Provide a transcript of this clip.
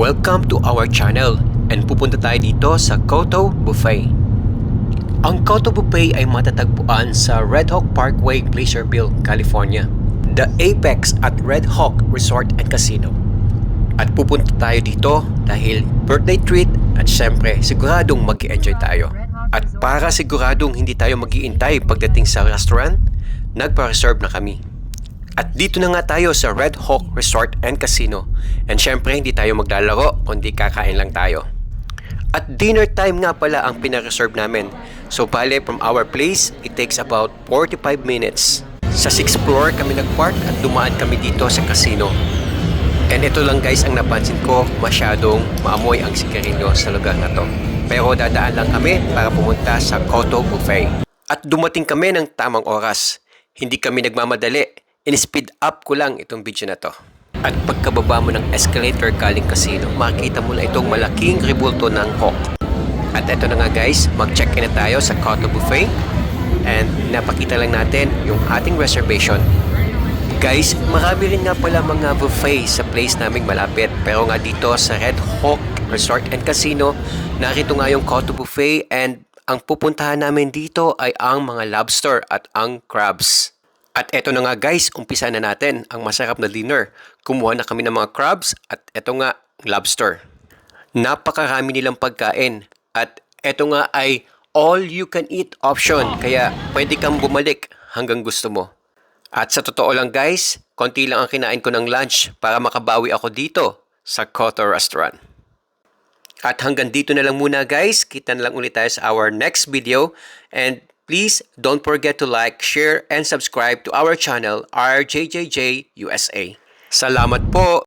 Welcome to our channel and pupunta tayo dito sa Koto Buffet. Ang Koto Buffet ay matatagpuan sa Red Hawk Parkway, Placerville, California, the apex at Red Hawk Resort and Casino. At pupunta tayo dito dahil birthday treat at syempre siguradong mag-enjoy tayo. At para siguradong hindi tayo mag-iintay pagdating sa restaurant, nagpa-reserve na kami. At dito na nga tayo sa Red Hawk Resort and Casino. And syempre hindi tayo maglalaro kundi kakain lang tayo. At dinner time nga pala ang pina-reserve namin. So bale from our place, it takes about 45 minutes. Sa 6th floor kami nag-park at dumaan kami dito sa casino. And ito lang guys ang napansin ko, masyadong maamoy ang sigarilyo sa lugar na to. Pero dadaan lang kami para pumunta sa Koto Buffet. At dumating kami ng tamang oras. Hindi kami nagmamadali. In-speed up ko lang itong video na to. At pagkababa mo ng escalator galing casino, makikita mo na itong malaking rebulto ng Hawk. At eto na nga guys, mag-check-in na tayo sa Koto Buffet. And napakita lang natin yung ating reservation. Guys, marami rin nga pala mga buffet sa place naming malapit. Pero nga dito sa Red Hawk Resort and Casino, narito nga yung Koto Buffet. And ang pupuntahan namin dito ay ang mga lobster at ang crabs. At eto na nga guys, umpisa na natin ang masarap na dinner. Kumuha na kami ng mga crabs at eto nga, lobster. Napakarami nilang pagkain. At eto nga ay all you can eat option. Kaya pwede kang bumalik hanggang gusto mo. At sa totoo lang guys, konti lang ang kinain ko ng lunch para makabawi ako dito sa Koto Restaurant. At hanggang dito na lang muna guys. Kita na lang ulit tayo sa our next video. And please don't forget to like, share, and subscribe to our channel, RJJJ USA. Salamat po!